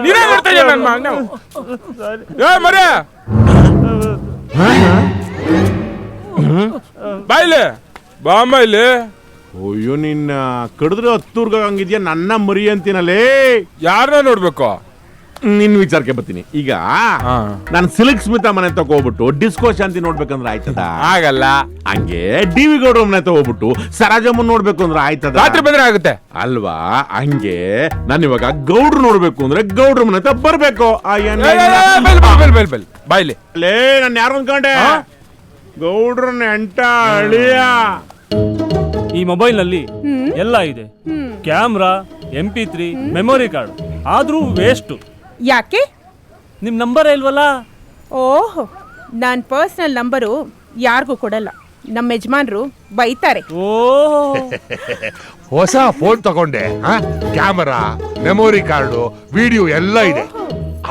ನೀನೇ ಮಾಡ್ತಾ ಇದೀಯ ನನ್ನ ಮಗನ. ಮರ್ಯ ಬಾಯ್ಲೆ ಬಾಮ್ಮ ಇಲ್ಲಿ. ಅಯ್ಯೋ ನಿನ್ನ ಕಡಿದ್ರೆ ಹತ್ತೂರ್ಗ ಹಂಗಿದ್ಯಾ ನನ್ನ ಮರಿ ಅಂತೀನಲ್ಲೇ. ಯಾರನ್ನ ನೋಡ್ಬೇಕು? ನಿನ್ ವಿಚಾರಕ್ಕೆ ಬರ್ತೀನಿ. ಈಗ ನಾನು ಸಿಲ್ಕ್ ಸ್ಮಿತಾ ಮನೆ ತಗೋಬಿಟ್ಟು ಡಿಸ್ಕೋ ಶಾಂತಿ ನೋಡ್ಬೇಕಂದ್ರೆ ಆಯ್ತದ? ಆಗಲ್ಲ. ಹಂಗೆ ಡಿ.ವಿ. ಗೌಡ್ರ ಮನೆ ತಗೋಬಿಟ್ಟು ಸರಾಜಮ್ಮನ್ ನೋಡ್ಬೇಕು ಅಂದ್ರೆ ಆಯ್ತದ? ರಾತ್ರಿ ಬಂದ್ರೆ ಆಗುತ್ತೆ ಅಲ್ವಾ? ಹಂಗೆ ನಾನು ಇವಾಗ ಗೌಡ್ರು ನೋಡ್ಬೇಕು ಅಂದ್ರೆ ಗೌಡ್ರ ಮನೆ ತ ಬರ್ಬೇಕು. ಬಾಯ್ಲಿ ಲೇ ನಾನು ಯಾರು ಅನ್ಕೊಂಡೆ? ಗೌಡ್ರನ್ನ ಎಂಟ ಅಳಿಯ. ಈ ಮೊಬೈಲ್ ನಲ್ಲಿ ಎಲ್ಲ ಇದೆ, ಕ್ಯಾಮ್ರಾ, MP3, ಮೆಮೊರಿ ಕಾರ್ಡ್. ಆದ್ರೂ ವೇಸ್ಟ್. ಯಾಕೆ? ನಿಮ್ ನಂಬರ್ ಇಲ್ವಲ್ಲ? ಓಹೋ, ನಾನ್ ಪರ್ಸನಲ್ ನಂಬರು ಯಾರಿಗೂ ಕೊಡಲ್ಲ. ನಮ್ಮ ಯಜಮಾನ್ರು ಬೈತಾರೆ. ಓಹೋ, ಹೊಸ ಫೋನ್ ತಗೊಂಡೆ, ಕ್ಯಾಮರಾ, ಮೆಮೊರಿ ಕಾರ್ಡು, ವಿಡಿಯೋ ಎಲ್ಲ ಇದೆ,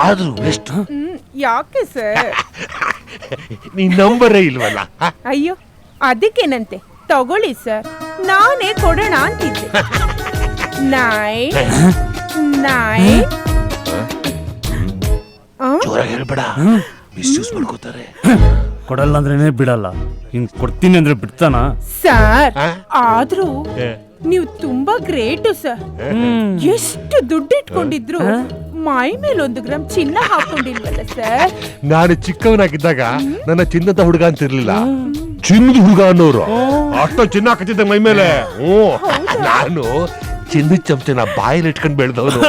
ಆದ್ರೂ ವೇಸ್ಟ್. ಯಾಕೆ ಸರ್? ನೀನ್ ನಂಬರೇ ಇಲ್ವಲ್ಲ? ಅಯ್ಯೋ, ಅದಕ್ಕೇನಂತೆ, ತಗೊಳ್ಳಿ ಸರ್, ನಾನೇ ಕೊಡೋಣ ಅಂತಿದ್ದೆ. 9 ಜೋರಾಗಿ ಹೇಳ್ಬೇಡ, ಮಿಸ್ಯೂಸ್ ಮಾಡ್ಕೋತಾರೆ. ಕೊಡಲ್ಲ ಅಂದ್ರೇನೆ ಬಿಡಲ್ಲ, ಹಿಂಗ್ ಕೊಡ್ತೀನಿ ಅಂದ್ರೆ ಬಿಡ್ತಾನ? ಸರ್ ಆದ್ರೂ ನೀವು ತುಂಬಾ ಗ್ರೇಟು ಸರ್. ಎಷ್ಟು ದುಡ್ಡು ಇಟ್ಕೊಂಡಿದ್ರು ಮೈ ಮೇಲೆ 1 ಗ್ರಾಮ್ ಚಿನ್ನ ಹಾಕೊಂಡಿಲ್ವಲ್ಲ ಸರ್? ನಾನು ಚಿಕ್ಕವನಾಗಿದ್ದಾಗ ನನ್ನ ಚಿನ್ನದ ಹುಡುಗ ಅಂತಿರ್ಲಿಲ್ಲ, ಚಿನ್ನದ ಹುಡುಗ ಅನ್ನೋರು. ಅಷ್ಟು ಚಿನ್ನ ಹಾಕತ್ತಿದ್ದ ಮೈ ಮೇಲೆ. ನಾನು ಚಿನ್ನದ ಚಮಚನ ಬಾಯಲ್ಲಿ ಇಟ್ಕೊಂಡ್ ಬೆಳೆದವನು.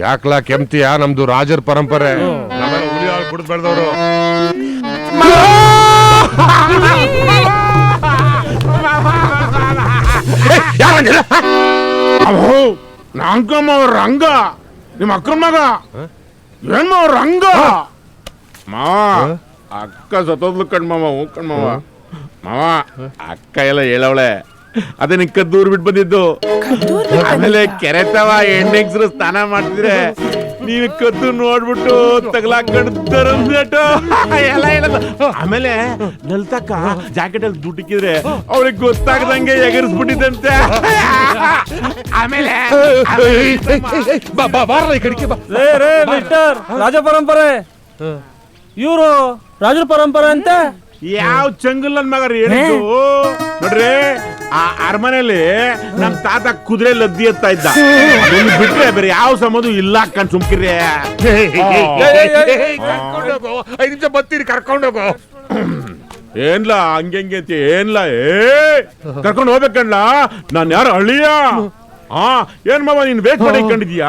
ಯಾಕಲಾ ಕೆಮ್ತಿಯಾ? ನಮ್ದು ರಾಜರ ಪರಂಪರೆ, ನಮ್ಮೆಲ್ಲ ಹುಲಿ ಹಾಳು ಕುಡಿದು ಬೆಳೆದವರು. ನಾಂಕಮ್ಮ ಅವ್ರ ರಂಗ, ನಿಮ್ಮ ಅಕ್ಕನ ಮಗ. ಏನ್ ಮಾವ ರಂಗ? ಮಾವ ಅಕ್ಕ ಸತ್ತೋದ್ಲು ಕಣ್ಮಾವ. ಹ್ಞೂ ಕಣ್ಮಾವ. ಮಾವ ಅಕ್ಕ ಎಲ್ಲ ಹೇಳವಳೆ, ಅದೇ ನಿನ್ ಕದ್ದೂರ್ ಬಿಟ್ಟು ಬಂದಿದ್ದು. ಆಮೇಲೆ ಕೆರೆತವ ಎಣ್ಣೆಗ್ಸರು ಸ್ನಾನ ಮಾಡ್ತಿದ್ರೆ ನೀನು ಕದ್ದು ನೋಡ್ಬಿಟ್ಟು ತಗಲಾಕೊಂಡು ಎಲ್ಲ ಹೇಳೋದು. ಆಮೇಲೆ ನಲ್ತಕ್ಕ ಜಾಕೆಟ್ ಅಲ್ಲಿ ದುಡ್ಡಿಕ್ಕಿದ್ರೆ ಅವ್ರಿಗೆ ಗೊತ್ತಾಗದಂಗೆ ಎಗರಿಸ್ಬಿಟ್ಟಿದ್ದಂತೆ. ಆಮೇಲೆ ರಾಜ ಪರಂಪರೆ, ಇವರು ರಾಜರ ಪರಂಪರೆ ಅಂತ ಯಾವ ಚಂಗಲ್ ನನ್ ಮಗ ಹೇಳಿದ್ದು ನೋಡ್ರಿ. ಆ ಅರಮನೆಯಲ್ಲಿ ನಮ್ ತಾತ ಕುದುರೆ ಲದ್ದಿ ಎತ್ತಾ ಇದ್ದ. ಬಿಟ್ರೆ ಬೇರೆ ಯಾವ ಸಂಬಂಧ ಇಲ್ಲ ಅಕ್ಕನ್ ಸುಮ್ಕಿರಿ. 5 ನಿಮಿಷ ಬರ್ತೀರಿ, ಕರ್ಕೊಂಡೋಗೋ. ಏನ್ಲಾ ಹಂಗೆ ಅಂತ ಏನ್ಲ? ಕರ್ಕೊಂಡು ಹೋಗ್ಬೇಕಣ್ಣ, ನಾನ್ ಯಾರು ಅಳಿಯ? ಏನ್ ಮಾವ ನೀನ್ ವೇಟ್ ಮಾಡಿ ಕಂಡಿದ್ಯಾ?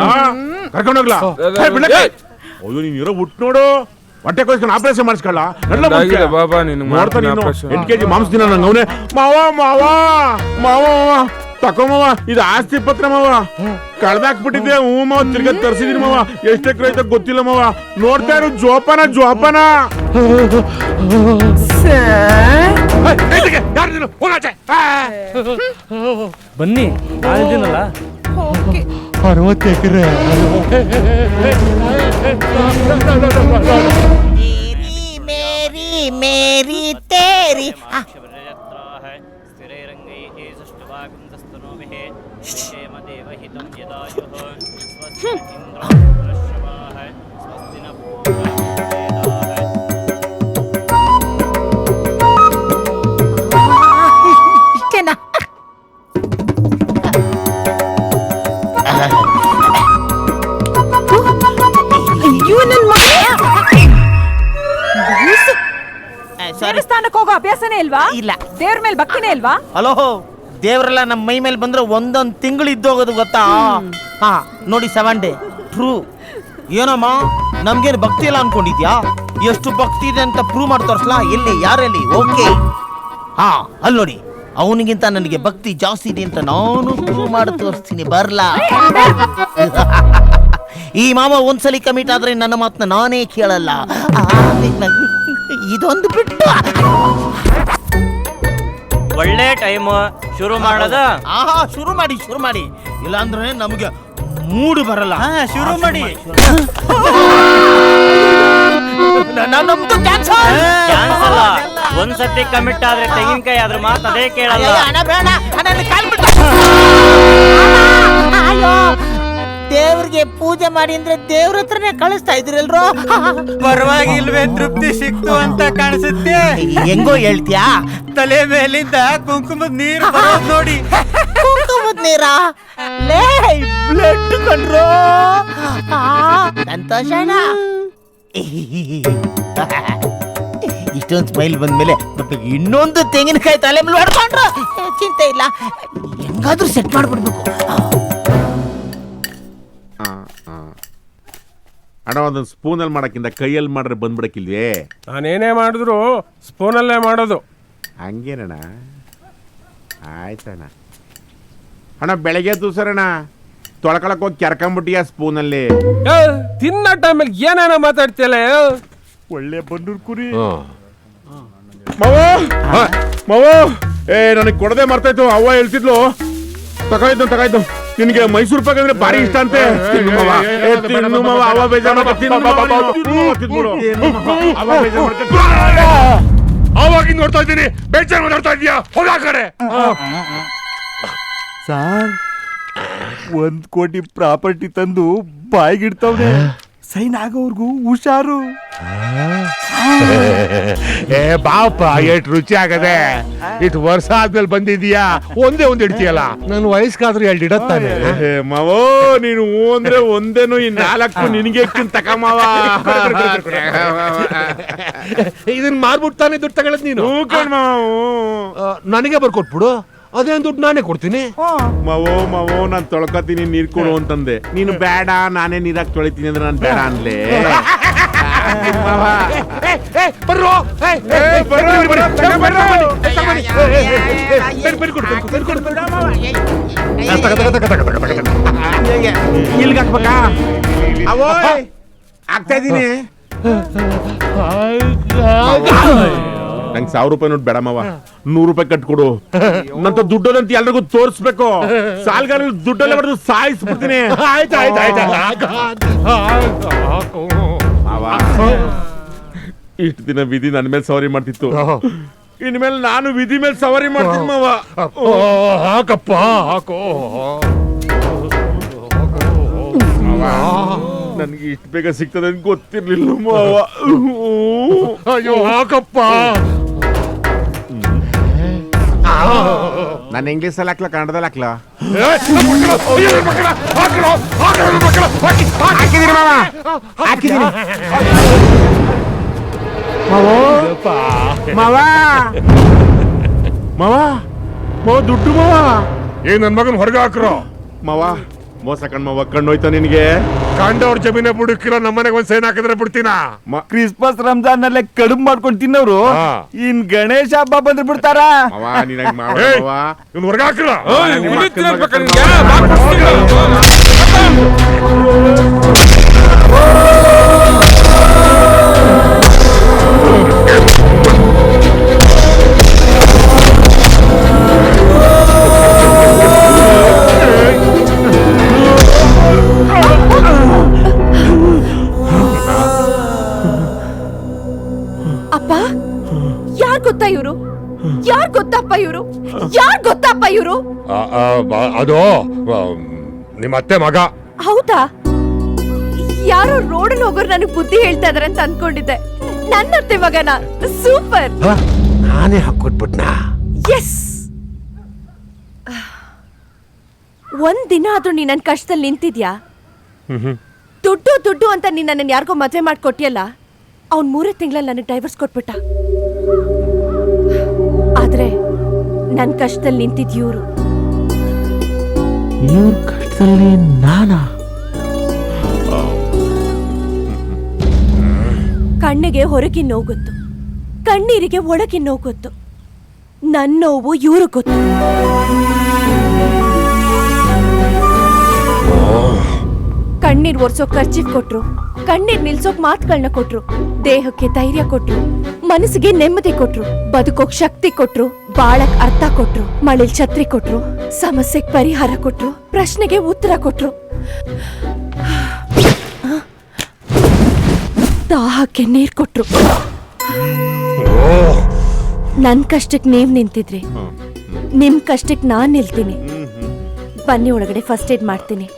ಕರ್ಕೊಂಡೋಗ್ಲಾ? ಅಯ್ಯೋ ನೀನ್ ಇರೋ ಹುಟ್ಟು ನೋಡು, ಹೊಟ್ಟೆ ಕೋಸ್ಕೊಂಡು ಆಪರೇಷನ್ ಮಾಡಿಸ್ಕೊಳ್ಳ. ಬಾಬಾ ನೋಡ್ತಾ ನೀನು 8 kg ಮಾಂಸ ದಿನ ನಂಗೆ ಅವನೇ. ಮಾವ ಮಾವ ಮಾವ ತಕೋ ಮಾವ, ಇದು ಆಸ್ತಿ ಪತ್ರ ಮಾವ, ಕಳ್ದಾಕ್ಬಿಟ್ಟಿದ್ದೆ. ಹ್ಞೂ ಮಾವ, ತಿರ್ಗಾ ತರ್ಸಿದೀನಿ ಮಾವ. ಎಷ್ಟು ಎಕರೆ ಐತ ಗೊತ್ತಿಲ್ಲ ಮಾವ. ನೋಡ್ತಾ ಇರೋ ಜೋಪಾನ ಜೋಪಾನ. ಬನ್ನಿ, ನಾಳಿದ್ದೀನಲ್ಲ. 60 ಎಕರೆ. ಮೇರಿ ತೇರಿ ಇಷ್ಟೇನಾ? ಅಯ್ಯೋ ನನ್ ಮಗ, ದೇವಸ್ಥಾನಕ್ಕೆ ಹೋಗೋ ಅಭ್ಯಾಸನೇ ಇಲ್ವಾ? ಇಲ್ಲ. ದೇವ್ರ ಮೇಲೆ ಭಕ್ತಿನೇ ಇಲ್ವಾ? ಹಲೋ, ದೇವರೆಲ್ಲ ನಮ್ಮ ಮೈ ಮೇಲೆ ಬಂದ್ರೆ ಒಂದೊಂದು ತಿಂಗಳು ಇದ್ದೋಗೋದು ಗೊತ್ತಾ? ನೋಡಿ 7 ಡೇ ಟ್ರೂ. ಏನಮ್ಮ ನಮ್ಗೇನು ಭಕ್ತಿ ಇಲ್ಲ ಅನ್ಕೊಂಡಿದ್ಯಾ? ಎಷ್ಟು ಭಕ್ತಿ ಇದೆ ಅಂತ ಪ್ರೂವ್ ಮಾಡಿ ತೋರಿಸ್ಲಾ? ಎಲ್ಲಿ, ಯಾರಲ್ಲಿ? ಓಕೆ, ಅಲ್ಲಿ ನೋಡಿ, ಅವನಿಗಿಂತ ನನಗೆ ಭಕ್ತಿ ಜಾಸ್ತಿ ಇದೆ ಅಂತ ನಾನು ಪ್ರೂವ್ ಮಾಡಿ ತೋರಿಸ್ತೀನಿ. ಬರ್ಲಾ? ಈ ಮಾಮ ಒಂದ್ಸಲಿ ಕಮಿಟ್ ಆದ್ರೆ ನನ್ನ ಮಾತನ್ನ ನಾನೇ ಕೇಳಲ್ಲ. ಇದೊಂದು ಬಿಟ್ಟು ಒಳ್ಳೆ ಟೈಮ್ ಶುರು ಮಾಡೋದ. ಶುರು ಮಾಡಿ, ಇಲ್ಲಾಂದ್ರೆ ನಮಗೆ ಮೂಡ್ ಬರಲ್ಲ. ಶುರು ಮಾಡಿ. ನಮ್ದು ಕ್ಯಾನ್ಸಲ್. ಒಂದ್ಸತಿ ಕಮಿಟ್ ಆದ್ರೆ ತೆಂಗಿನಕಾಯಿ ಅದ್ರ ಮಾತು ಅದೇ ಕೇಳಲ್ಲ. ಬೇಡ, ಪೂಜೆ ಮಾಡಿ ಅಂದ್ರೆ ದೇವ್ರ ಹತ್ರನೇ ಕಳಿಸ್ತಾ ಇದ್ರಲ್ರೋ. ಪರವಾಗಿಲ್ವೇ, ತೃಪ್ತಿ ಸಿಕ್ತು ಅಂತ ಕಾಣಿಸುತ್ತೆ. ಹೆಂಗೋ ಹೇಳ್ತೀಯಾ? ತಲೆ ಮೇಲಿಂದ ಕುಂಕುಮದ ನೀರು ಬರೋದ್ ನೋಡಿ. ಕುಂಕುಮದ ನೀರ ಲೇ ಬ್ಲಡ್ ಕಂಡ್ರೋ. ಸಂತೋಷನ. ಇಷ್ಟೊಂದು ಸ್ಮೈಲ್ ಬಂದ್ಮೇಲೆ ಇನ್ನೊಂದು ತೆಂಗಿನಕಾಯಿ ತಲೆ ಮೇಲೆ ಹೊಡ್ಕೊಂಡ್ರು ಚಿಂತೆ ಇಲ್ಲ. ಹೆಂಗಾದ್ರೂ ಸೆಟ್ ಮಾಡ್ಬಿಡ್ಬೇಕು. ಅಣ್ಣ ಒಂದೊಂದು ಸ್ಪೂನಲ್ಲಿ ಮಾಡಕ್ಕಿಂತ ಕೈಯಲ್ಲಿ ಮಾಡ್ರೆ ಬಂದ್ಬಿಡಕ್ಕಿಲ್ವೇ? ನಾನೇನೇ ಮಾಡಿದ್ರು ಸ್ಪೂನಲ್ಲೇ ಮಾಡೋದು. ಹಂಗೇನಣ್ಣ? ಆಯ್ತಣ್ಣ. ಅಣ್ಣ ಬೆಳಗ್ಗೆ ದೂಸರಣ್ಣ ತೊಳ್ಕೊಳಕ್ ಹೋಗಿ ಕೆರ್ಕೊಂಬಿಟ್ಟಿಯ ಸ್ಪೂನಲ್ಲಿ. ತಿನ್ನ ಟೈಮಲ್ಲಿ ಏನೇನೋ ಮಾತಾಡ್ತಿಯಲ್ಲ. ಒಳ್ಳೆ ಬಂದೂರ್ ಕುರಿ ಮಾವ. ಮಾವ ನನಗೆ ಕೊಡದೆ ಮರ್ತಾಯ್ತು. ಅವ್ವ ಹೇಳ್ತಿದ್ಲು ತಗಾಯ್ತು ನಿನ್ಗೆ ಮೈಸೂರು ಪಾಕ್ ಅಂದ್ರೆ ಭಾರಿ ಇಷ್ಟ ಅಂತೆ. ತಿನ್ನು ಮಾವ, ತಿನ್ನು ಮಾವ. ಅವ್ವ ಬೇಜಾರ್ ಅವಾಗಿಂದ ನೋಡ್ತಾ ಇದ್ದೀನಿ, ಬೇಜಾರು ಮಾತಾಡ್ತಾ ಇದೀಯಾ? ಹೋಗ ಆ ಕಡೆ. ಸಾರ್ 1 ಕೋಟಿ ಪ್ರಾಪರ್ಟಿ ತಂದು ಬಾಯಿಗಿಡ್ತವ್ರೆ. ಸೈನ್ ಆಗೋವರ್ಗು ಹುಷಾರು. ಏ ಬಾಪ, ಎಷ್ಟು ರುಚಿ ಆಗದೆ. ಇಷ್ಟು ವರ್ಷ ಆದ್ಮೇಲೆ ಬಂದಿದೀಯಾ, ಒಂದೇ ಒಂದ್ ಇಡ್ತೀಯಲ್ಲ. ನನ್ನ ವಯಸ್ಸಾದ್ರೂ 2 ಇಡತ್ತಾನೆ. ಮಾವೋ ನೀನು ಅಂದ್ರೆ ಒಂದೇನು, ಈ 4 ನಿನಗೆ ತಕಮಾವ. ಇದನ್ನ ಮಾರ್ಬಿಟ್ಟು ತಾನೇ ದುಡ್ಡು ತಗೊಳ್ಳೋದು ನೀನು. ನನಗೆ ಬರ್ಕೊಟ್ಬಿಡು, ಅದೇನ್ ದುಡ್ಡು ನಾನೇ ಕೊಡ್ತೀನಿ. ಮಾವೋ ನಾನ್ ತೊಳ್ಕೊತೀನಿ, ನೀರ್ ಕೊಡು ಅಂತಂದೆ. ನೀನು ಬೇಡ ನಾನೇ ನೀರಾಕ್ ತೊಳಿತೀನಿ ಅಂದ್ರೆ ನಾನು ಬೇಡ ಅನ್ಲೇ. ಇಲ್ಗ ಹಾಕ್ಬೇಕಾ? ಅವೋ ಆಗ್ತಾ ಇದೀನಿ. ನಂಗೆ 1000 ರೂಪಾಯಿ ನೋಟ್ ಬೇಡ ಮಾವ, 100 ರೂಪಾಯಿ ಕಟ್ಕೊಡು. ನಂತ ದುಡ್ಡಲ್ಲಂತ ಎಲ್ರಿಗೂ ತೋರಿಸ್ಬೇಕು. ಸಾಲ್ಗಾರಲ್ಲಿ ದುಡ್ಡೆಲ್ಲ ಬರೆದು ಸಾಯಿಸ್ಬಿಡ್ತೀನಿ. ಮಾವ ಇಷ್ಟು ದಿನ ವಿಧಿ ನನ್ನ ಮೇಲೆ ಸವಾರಿ ಮಾಡ್ತಿತ್ತು, ಇನ್ಮೇಲೆ ನಾನು ವಿಧಿ ಮೇಲೆ ಸವಾರಿ ಮಾಡ್ತೀನಿ ಮಾವ. ಹಾಕಪ್ಪ ಹಾಕೋ. ನನ್ಗೆ ಇಷ್ಟು ಬೇಗ ಸಿಗ್ತದೆ ಅಂತ ಗೊತ್ತಿರ್ಲಿಲ್ಲ ಮಾವ. ಅಯ್ಯೋ ಹಾಕಪ್ಪ. ನಾನು ಇಂಗ್ಲೀಷ್ ಅಲ್ಲಿ ಹಾಕ್ಲಾ ಕನ್ನಡದಲ್ಲಿ ಹಾಕ್ಲಾ? ಹಾಕಿದೀನಿ ಮಾವ, ಹಾಕಿದೀನಿ ಮಾವ. ಮಾವ ದುಡ್ಡು ಮಾವ. ಏ ನನ್ ಮಗನ್ ಹೊರಗೆ ಹಾಕ್ರೋ. ಮಾವ ಮೋಸ ಕಣ್ ಮಾವ, ಕಣ್ಣೋಯ್ತಾ ನಿನ್ಗೆ? ಕಂಡವ್ರ ಜಮೀನೇ ಬಿಡುಕಿಲ್ಲ, ನಮ್ಮನೆಗೆ ಒಂದ್ ಸೈನ್ ಹಾಕಿದ್ರೆ ಬಿಡ್ತೀನ. ಕ್ರಿಸ್ಮಸ್ ರಂಜಾನ್ ನಲ್ಲೇ ಕಡುಬು ಮಾಡ್ಕೊಂಡು ತಿನ್ನೋರು ಇನ್ ಗಣೇಶ ಹಬ್ಬ ಬಂದ್ರೆ ಬಿಡ್ತಾರ? ಮಾವ ನೀನಾಗ ಮಾವ. ಇವ್ನು ಹೊರಗೆ ಹಾಕ್ರೋ. ಗೊತ್ತಪ್ಪ ಇವರು? ಅದು ನಿಮ್ಮ ಅತ್ತೆ ಮಗ. ಹೌದಾ? ಯಾರೋ ರೋಡಲ್ಲಿ ಹೋಗೋರು ನನಗೆ ಬುದ್ಧಿ ಹೇಳ್ತಾ ಇದಾರೆ ಅಂತ ಅನ್ಕೊಂಡಿದ್ದೆ. ನನ್ನ ಅತ್ತೆ ಮಗನ. ಸೂಪರ್. ನಾನೇ ಹಾಕೊಟ್ಬಿಟ್ನಾ? ಎಸ್. ಒಂದ್ ದಿನ ಆದ್ರೂ ನೀ ನನ್ನ ಕಷ್ಟದಲ್ಲಿ ನಿಂತಿದ್ಯಾ? ದುಡ್ಡು ಅಂತ ನೀನ್ ನನ್ನ ಯಾರಿಗೋ ಮದ್ವೆ ಮಾಡ್ಕೊಟ್ಟಿಯಲ್ಲ, ಅವ್ನ್ 3 ತಿಂಗಳಲ್ಲಿ ನನಗೆ ಡೈವರ್ಸ್ ಕೊಟ್ಬಿಟ್ಟ. ಆದ್ರೆ ನನ್ ಕಷ್ಟದಲ್ಲಿ ನಿಂತಿದ್ ಇವ್ರ ಕಷ್ಟದಲ್ಲಿ ನಾನಾ? ಕಣ್ಣಿಗೆ ಹೊರಗಿನ ನೋವು ಗೊತ್ತು, ಕಣ್ಣೀರಿಗೆ ಒಳಗಿನ ನೋವು ಗೊತ್ತು. ನನ್ನ ನೋವು ಇವ್ರು ಗೊತ್ತು. ಕಣ್ಣೀರ್ ಒರ್ಸೋಕ್ ಖರ್ಚಿಫ್ ಕೊಟ್ರು, ಕಣ್ಣೀರ್ ನಿಲ್ಸೋಕ್ ಮಾತುಗಳನ್ನ ಕೊಟ್ರು, ದೇಹಕ್ಕೆ ಧೈರ್ಯ ಕೊಟ್ರು, ಮನಸ್ಸಿಗೆ ನೆಮ್ಮದಿ ಕೊಟ್ರು, ಬದುಕೋಕ್ ಶಕ್ತಿ ಕೊಟ್ರು, ಬಾಳಕ್ ಅರ್ಥ ಕೊಟ್ರು, ಮಳೆಲ್ ಛತ್ರಿ ಕೊಟ್ರು, ಸಮಸ್ಯೆಗೆ ಪರಿಹಾರ ಕೊಟ್ರು, ಪ್ರಶ್ನೆಗೆ ಉತ್ತರ ಕೊಟ್ರು, ದಾಹಕ್ಕೆ ನೀರ್ ಕೊಟ್ರು. ನನ್ ಕಷ್ಟಕ್ ನೀವ್ ನಿಂತಿದ್ರಿ, ನಿಮ್ ಕಷ್ಟಕ್ ನಾನ್ ನಿಲ್ತೀನಿ. ಬನ್ನಿ ಒಳಗಡೆ ಫಸ್ಟ್ ಏಡ್ ಮಾಡ್ತೀನಿ.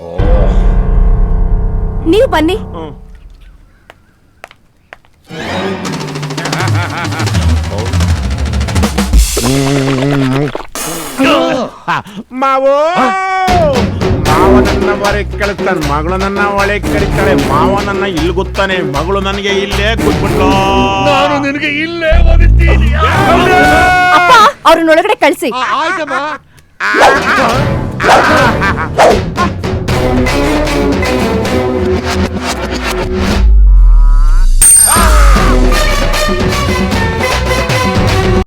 ನೀವು ಬನ್ನಿ. ಮಾವೋ ಮಾವ ನನ್ನ ಹೊರೆ ಕಳಿಸ್ತಾನೆ, ಮಗಳು ನನ್ನ ಒಳೆ ಕಳಿತಾಳೆ. ಮಾವ ನನ್ನ ಇಲ್ಲಿ ಗೊತ್ತಾನೆ, ಮಗಳು ನನಗೆ ಇಲ್ಲೇ ಕೂತ್ಬಿಟ್ಲು. ನಾನು ನಿನಗೆ ಇಲ್ಲೇ ಓದಿಸ್ತೀನಿ. ಅಪ್ಪ ಅವ್ರನ್ನೊಳಗಡೆ ಕಳ್ಸಿ. ಆಯ್ತಮ್ಮ.